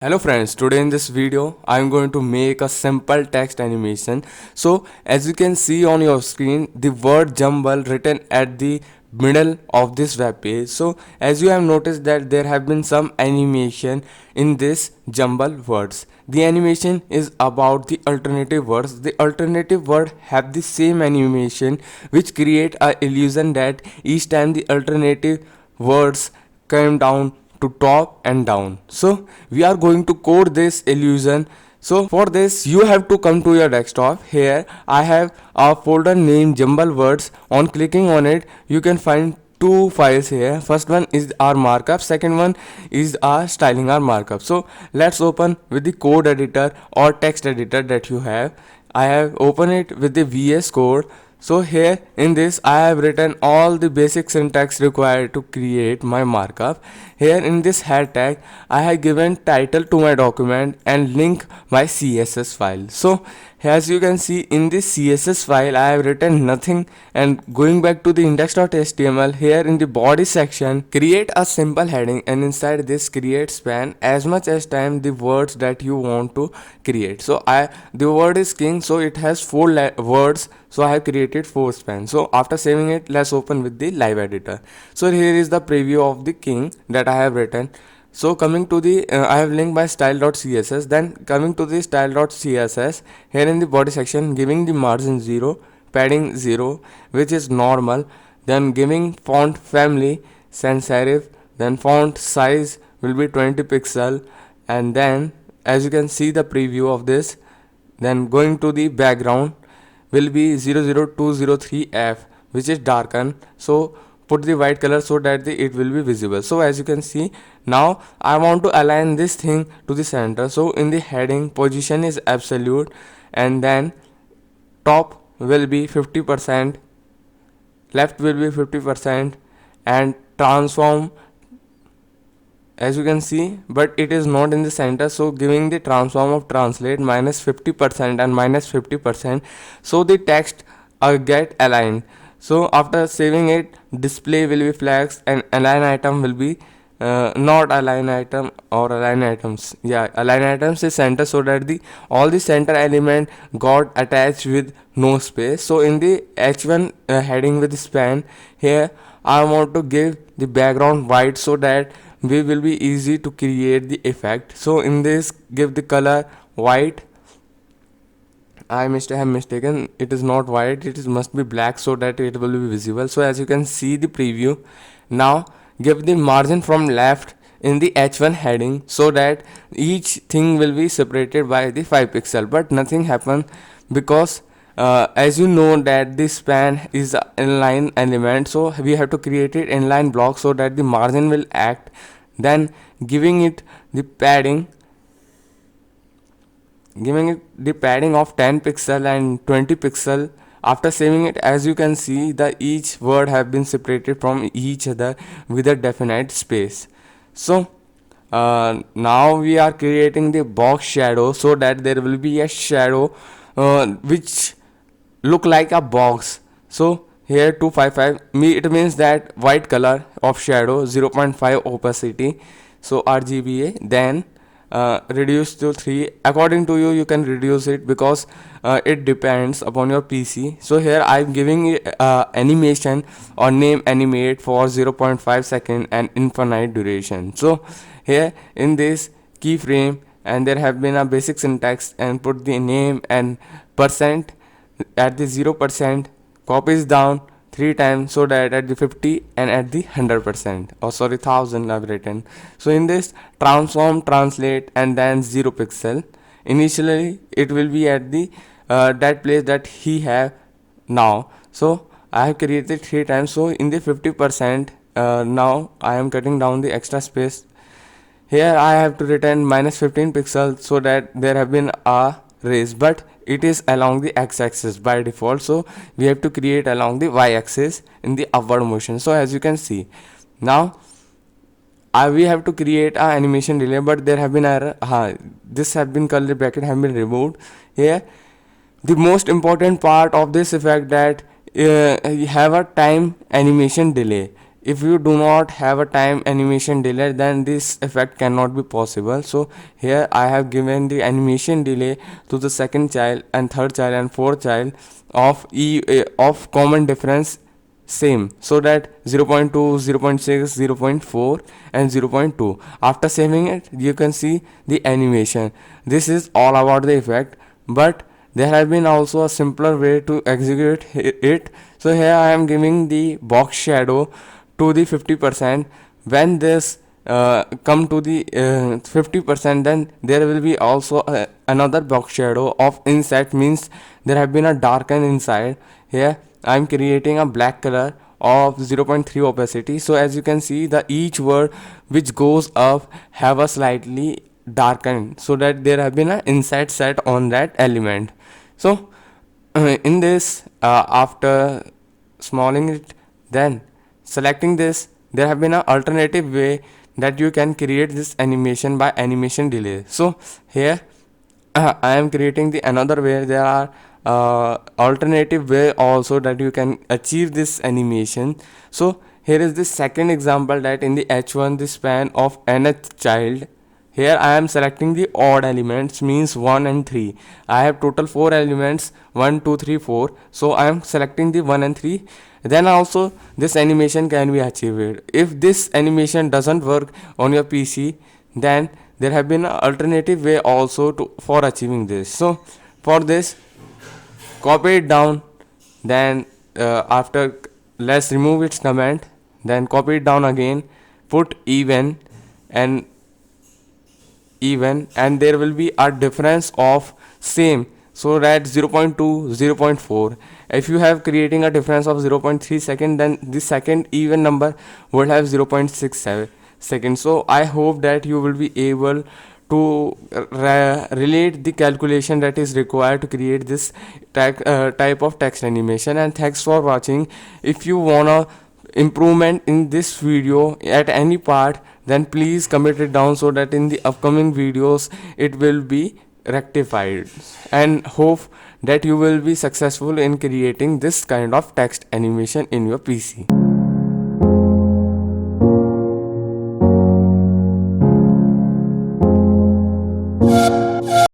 Hello friends, today in this video I am going to make a simple text animation. So as you can see on your screen, the word jumble written at the middle of this web page. So as you have noticed that there have been some animation in this jumble words. The animation is about the alternative words. The alternative word have the same animation which create a illusion that each time the alternative words come down to top and down. So we are going to code this illusion. So for this you have to come to your desktop. Here I have a folder named jumble words. On clicking on it you can find two files here. First one is our markup, second one is our styling our markup. So let's open with the code editor or text editor that you have. I have opened it with the VS Code. So here in this I have written all the basic syntax required to create my markup. Here in this head tag I have given title to my document and link my CSS file. So as you can see in this CSS file I have written nothing, and going back to the index.html, here in the body section create a simple heading, and inside this create span as much as time the words that you want to create. So the word is king, so it has four words, so I have created 4 span. So after saving it, let's open with the live editor. So here is the preview of the king that I have written. So coming to the I have linked my style.css. Then coming to the style.css, here in the body section giving the margin 0, padding 0 which is normal, then giving font family sans serif, then font size will be 20 pixel, and then as you can see the preview of this, then going to the background will be 00203F which is darken. So put the white color so that it will be visible. So as you can see, now I want to align this thing to the center. So in the heading position is absolute, and then top will be 50%, left will be 50%, and transform as you can see, but it is not in the center, so giving the transform of translate minus 50% and minus 50%, so the text get aligned. So after saving it, display will be flags and align item will be not align item or align items. Yeah, align items is center, so that the all the center element got attached with no space. So in the h1 heading with span, here I want to give the background white so that we will be easy to create the effect. So in this give the color white. I must have mistaken, it is not white, it is must be black so that it will be visible. So as you can see the preview, now give the margin from left in the h1 heading so that each thing will be separated by the 5 pixel, but nothing happened because as you know that this span is an inline element, so we have to create it inline block so that the margin will act. Then giving it the padding of 10 pixel and 20 pixel. After saving it, as you can see the each word have been separated from each other with a definite space. So now we are creating the box shadow so that there will be a shadow which look like a box. So here 255 it means that white color of shadow, 0.5 opacity, so RGBA, then reduce to 3. According to you can reduce it because it depends upon your PC. So here I'm giving it animation or name animate for 0.5 second and infinite duration. So here in this keyframe, and there have been a basic syntax, and put the name and percent at the 0%, copies down 3 times so that at the 50 and at the 100%, or sorry 1000 I've written. So in this transform translate and then 0 pixel, initially it will be at the that place that he have now. So I have created 3 times, so in the 50% now I am cutting down the extra space. Here I have to return minus 15 pixels so that there have been a raise, but it is along the x-axis by default, so we have to create along the y-axis in the upward motion. So as you can see, now we have to create a animation delay, but there have been error. This have been curly bracket have been removed. Here the most important part of this effect that you have a time animation delay. if you do not have a time animation delay, then this effect cannot be possible. So here I have given the animation delay to the second child and third child and fourth child of common difference same, so that 0.2, 0.6, 0.4 and 0.2. After saving it, you can see the animation. This is all about the effect, but there has been also a simpler way to execute it. So here I am giving the box shadow to the 50%. When this come to the 50%, then there will be also another box shadow of inside, means there have been a darken inside. Here I am creating a black color of 0.3 opacity. So as you can see, the each word which goes up have a slightly darkened, so that there have been an inside set on that element. So in this, after smalling it, then selecting this, there have been an alternative way that you can create this animation by animation delay. So here I am creating the another way. There are alternative way also that you can achieve this animation. So here is the second example, that in the H1 the span of nth child. Here I am selecting the odd elements, means 1 and 3. I have total 4 elements, 1, 2, 3, 4. So I am selecting the 1 and 3. Then also this animation can be achieved. If this animation doesn't work on your PC, then there have been an alternative way also for achieving this. So for this, copy it down, then after, let's remove its comment, then copy it down again, put even, and and there will be a difference of same, so that 0.2, 0.4. If you have creating a difference of 0.3 second, then the second even number will have 0.67 seconds. So I hope that you will be able to relate the calculation that is required to create this type of text animation. And thanks for watching. If you wanna improvement in this video at any part, then please comment it down, so that in the upcoming videos it will be rectified. And hope that you will be successful in creating this kind of text animation in your PC.